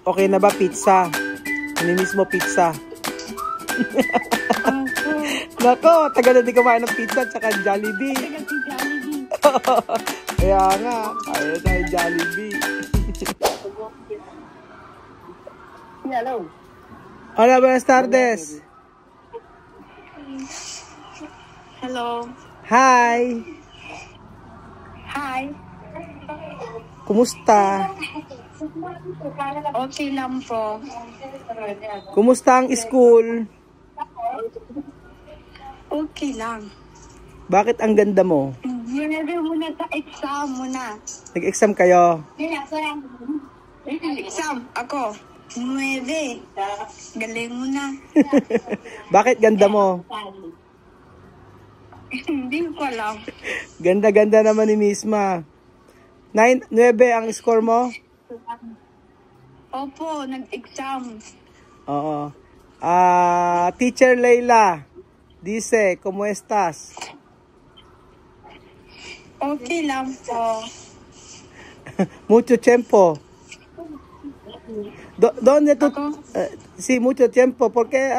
Okay na ba pizza? Nimiss mo pizza? Nako, tagal na di kumain ng pizza at saka Jollibee. Kaya nga, ayaw tayo Jollibee. Hello. Hola, buenas tardes. Hello. Hi. Hi. Kumusta? Okay lang po. Kumusta ang school? Okay lang. Bakit ang ganda mo? Ginagawa muna sa exam muna. Nag-exam kayo? Exam ako. 9. Galing mo na. Bakit ganda mo? Hindi ko alam. Ganda-ganda naman ni Misma. 9 ang score mo? Opo, nag-exam. Oo. Teacher Leila, dice, ¿cómo estás? Okay lang po. Mucho tiempo. ¿Dónde tu... sí, mucho tiempo. ¿Por qué?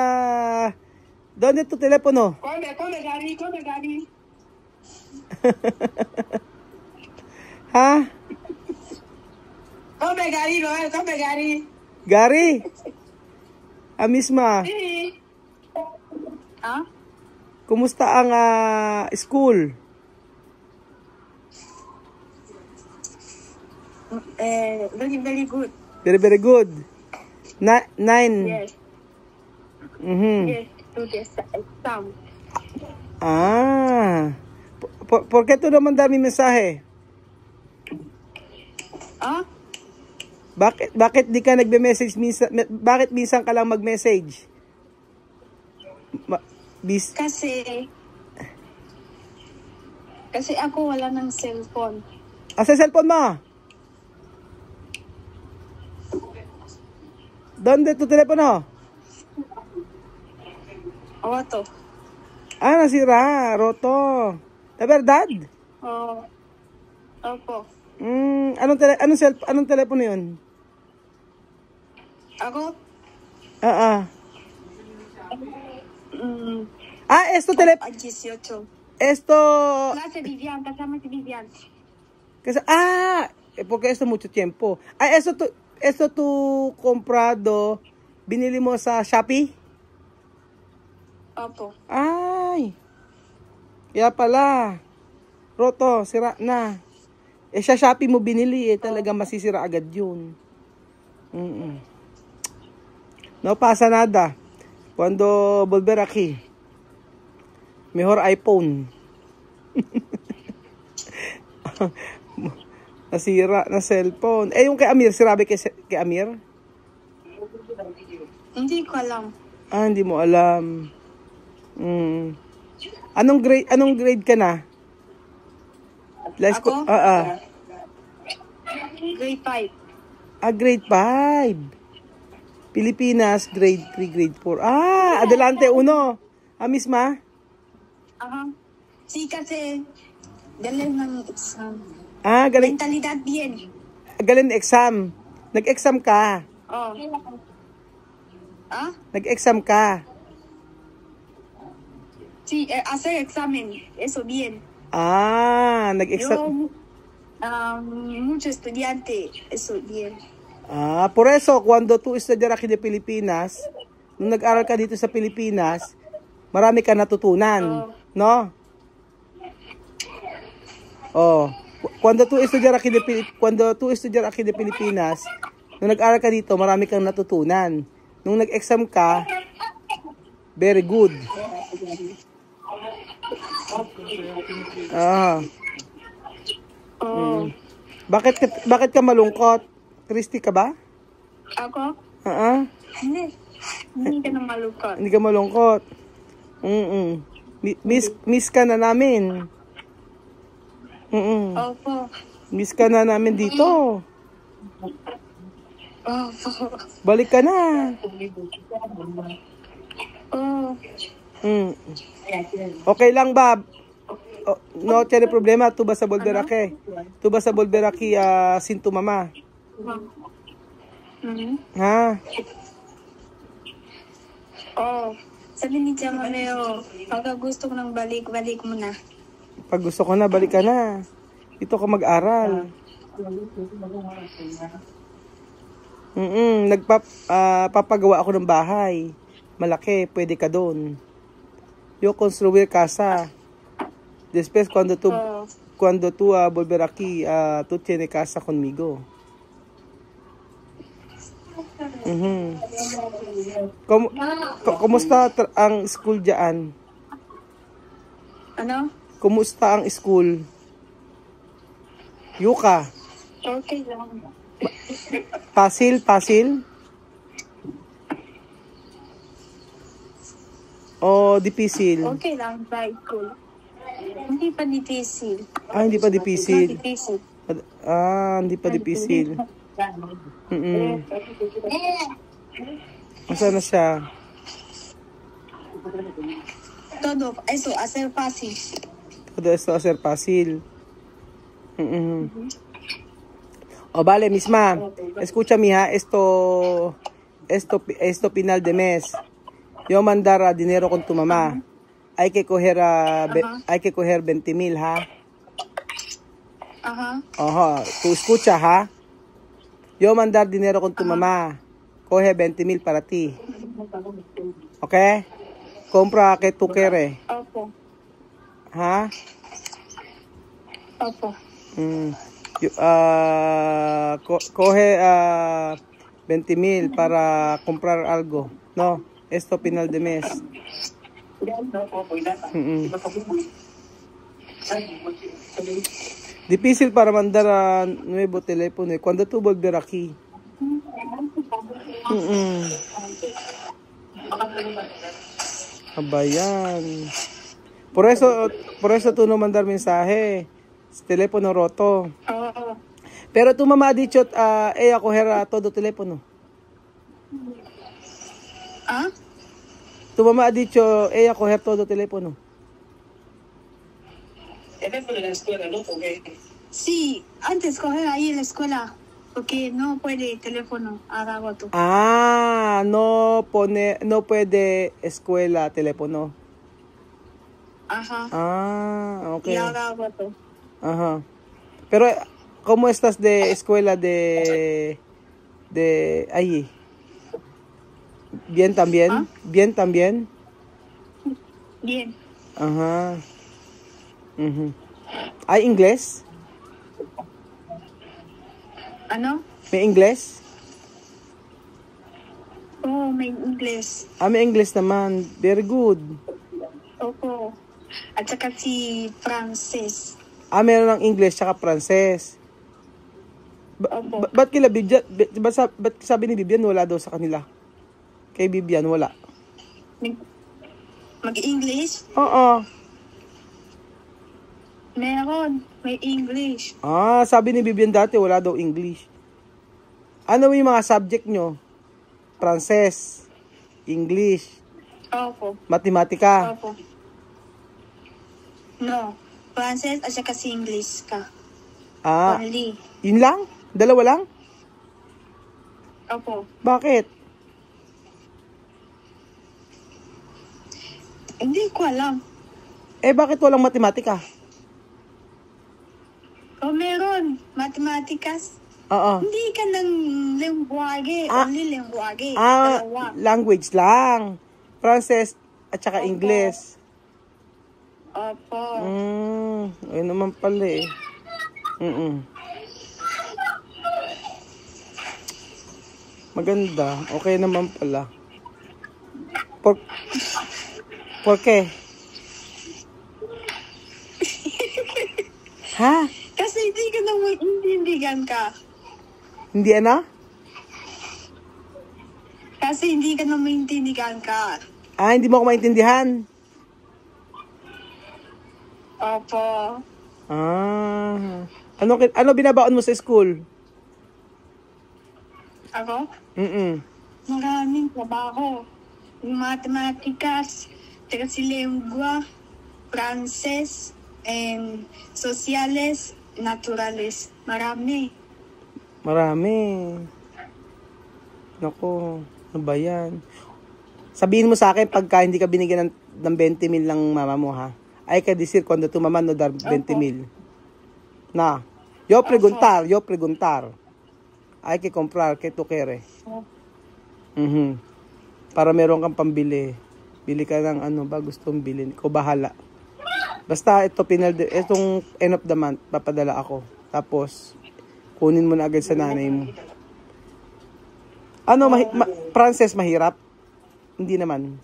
¿Dónde tu teléfono? Come, Gary. ¿Ha? Come, Gary, come, Gary. Gary? Misma, Ah? kumusta ang school? Very good. Very good. 9. Yes. Mhm. Yes, to the exam. ¿Por qué tú no mandas mi mensaje? Ah? Bakit di ka nagbe-message minsan? Bakit minsan ka lang mag-message? Kasi ako wala ng cellphone. Sa cellphone mo? ¿Dónde tu teléfono? Oto. Nasira, roto. De verdad? Oh. Opo. Anong telepono yun? Ako? Esto teléfono. 18. Esto. Clase Vivian, kasama si Vivian. Porque esto mucho tiempo. Esto tu comprado, binili mo sa Shopee? Opo. Ay. Kaya pala. Roto, sira na. Sa Shopee mo binili talaga masisira agad yun. No pasa nada. Cuando volver aquí. Mejor iPhone. Nasira na cellphone. Yung kay Amir, sirabi kay Amir? Hindi ko alam. Hindi mo alam. Anong grade ka na? Ako? Grade 5. Grade 5. Pilipinas, grade 3, grade 4. Adelante, uno. Misma? Si kasi galing ng exam. Galing. Mentalidad bien. Galing exam. Nag-exam ka. Oh. Nag-exam ka. Sí, hacer examen, eso bien. Nag-exam. Mucho estudiante, eso bien. Por eso, cuando tú estudiar aquí de Pilipinas, nung nag-aral ka dito sa Pilipinas, marami ka natutunan. No? Cuando tú estudiar aquí de Pilipinas, nung nag-aral ka dito, marami kang natutunan. Nung nag-exam ka, very good. Bakit ka malungkot? Christy ka ba? Ako? Hindi. Hindi ka na malungkot. Hindi ka malungkot. Miss ka na namin. Opo. Miss ka na namin dito. Opo. Balik ka na. Okay lang ba? No tiene problema. Tu vas a volver aquí. Tu vas a volver aquí sin tu mamá. Ha? Oh, sabi ni Tia Romeo, pagka gusto ko ng balik mo na. Pag gusto ko na, balik ka na. Ito ka mag-aral. Papagawa ako ng bahay. Malaki, pwede ka doon. Yo construir casa. Después, cuando tú volver aquí, tú tienes casa conmigo. Kumusta ang school dyan? Ano? Kumusta ang school? Yuka. Okay lang. Pasil? O dipisil? Okay lang, bye, cool. Hindi pa dipisil. Hindi pa dipisil. Dipisil. Hindi pa dipisil. Masa na siya? Todo eso, hacer fácil. Todo eso, hacer fácil. O vale, misma. Escucha, mija, esto final de mes. Yo mandar dinero con tu mamá. Hay que coger 20,000, ha? Ajá. Tú escucha, ha? Yo mandar dinero con tu mamá. Coge 20,000 para ti. ¿Ok? Compra que tú quieres. Opo. ¿Ha? Opo. Coge 20,000 para comprar algo. No, esto final de mes. Difícil para mandar a nuevo teléfono. Cuando tú volver aquí. Abayan. Por eso tú no mandar mensaje. Teléfono roto. Pero tu mamá ha dicho ella coger todo teléfono. Tu mamá ha dicho ella coger todo teléfono. Teléfono en la escuela, ¿no? Sí, antes coger ahí en la escuela. Porque no puede teléfono a rato. No puede escuela teléfono. Ajá. Okay. Y ahora rato. Ajá. Pero ¿cómo estás de escuela de ahí? ¿Bien también? ¿Bien también? Bien. Ajá. ¿Hay inglés? Ano? May English? Oo, may English. May English naman. Very good. Opo. At saka si Frances. Meron ng English tsaka Frances. Opo. Ba't kila Bibian? Ba't sabi ni Bibian wala daw sa kanila? Kay Bibian wala. Mag-English? Oo. Meron. May English. Sabi ni Bibian dati wala daw English. Ano yung mga subject nyo? Frances, English, Opo. Matematika. Opo. No. Frances at saka si English ka. Only. Yun lang? Dalawa lang? Opo. Bakit? Hindi ko alam. Bakit walang matematika? Meron. Matematikas. Oo. Hindi ka ng lengguage. Only lengguage. Dalawa. Language lang. Frances at saka English. Opo. Ayun naman pala eh. Maganda. Okay naman pala. ¿Por qué? Ha? Kasi hindi ka na maintindihan ka. Hindi ano? Kasi hindi ka na maintindihan ka. Hindi mo ako maintindihan. Opo. Ano binabaon mo sa school? Ako? Maraming trabaho. Yung matematikas, saka si lengua, Frances, and sociales, naturales. Marami. Naku, ano ba yan? Sabihin mo sa akin pagka hindi ka binigyan ng 20 mil ng mama mo, ha? Hay que decir cuando tu mamá no dar 20 mil. Na. Yo preguntar. Hay que comprar, que tú quieres. Para meron kang pambili. Bili ka ng ano ba gustong bilhin. Ko bahala. Basta ito itong end of the month, papadala ako. Tapos, kunin mo na agad sa nanay mo. Ano, Frances, mahirap? Hindi naman.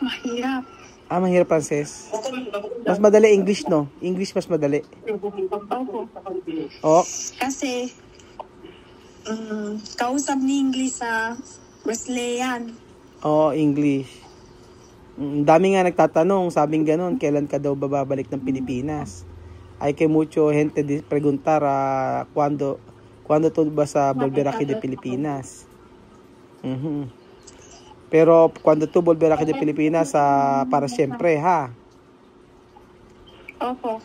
Mahirap. Mahirap, Frances. Mas madali English, no? English mas madali. Opo. Oh. Kasi, kausap ni English sa Wesleyan. English. Dami nga nagtatanong, sabing ganon, kailan ka daw babalik ng Pilipinas? Hay que mucho gente preguntar cuando tú vas a volver aquí de Pilipinas. Pero cuando tú volver aquí de Pilipinas, para siempre, ha? Opo.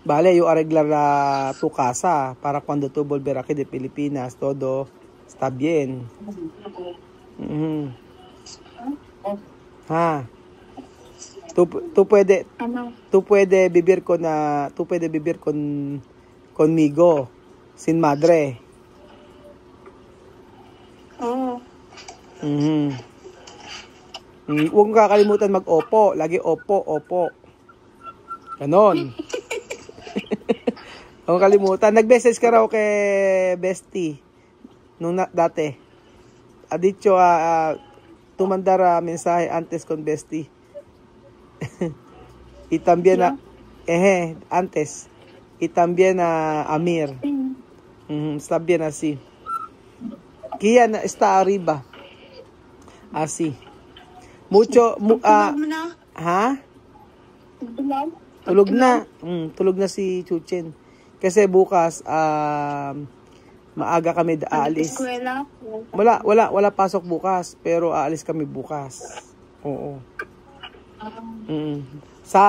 Vale, yo arreglar tu casa para cuando tú volver aquí de Pilipinas, todo está bien. Ha? Tú puede vivir conmigo sin madre. Oo. Huwag mong kakalimutan mag-opo. Lagi opo. Ganon. Huwag mong kalimutan. Nag-message ka raw kay Bestie. Nung dati. Ha dicho, tu mandar mensaje antes con Bestie. Y también antes. Y también a Amir. Está bien así. Kian está arriba. Así. Mucho Tulog mo na? ha? Tulog? Tulog na si Chuchen. Kasi bukas maaga kami aalis. Eskwela? Wala pasok bukas, pero aalis kami bukas. Oo. Sa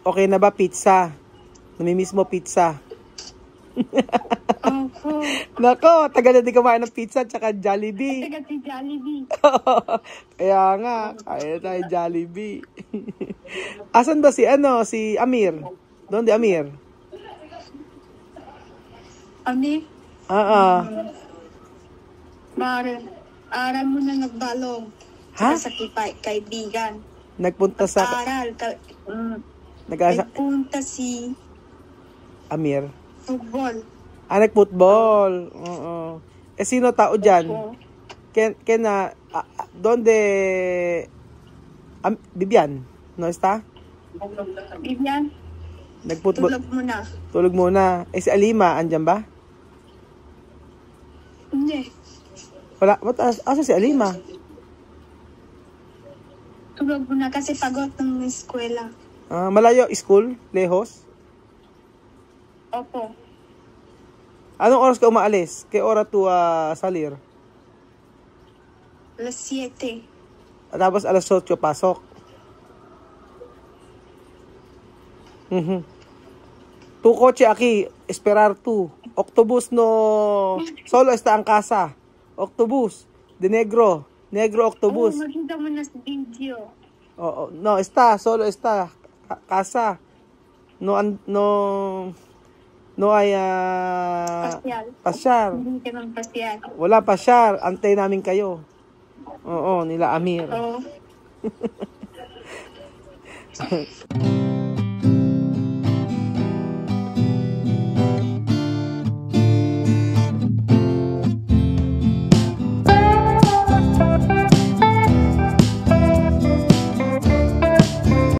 okay na ba pizza? Namimiss mo pizza? Opo. Nako, tagal na di kumain ng pizza tsaka Jollibee. Taga si Jollibee. Kaya nga, kaya tayo Jollibee. Asan ba si Amir? Donde Amir? Ami? Aral mo na nagbalong. Ha? Sa kaibigan. Nagpunta sa Aral. nag-asa Nagpunta si Amir. football. Nag-football. Oo. Sino tao dyan? Donde Bibian? No está? Bibian? Nag-football. Tulog muna. Si Alima, andyan ba? Hindi. Wala. Asa si Alima? Tulog muna kasi pagod ng eskwela. Malayo, school? Lejos? Opo. Anong oras ka umaalis? Kaya oras tu salir? Alas 7. Tapos alas 8 pasok. Tu coche aquí, esperar tu. Octobus no, solo está ang casa. Octobus, de negro octobus. Magkita mo na sa video. No, solo está casa. No hay pasyar. Hindi ka ng pasyal. Wala pasyar, antay namin kayo. Oo, nila Amir. Oo.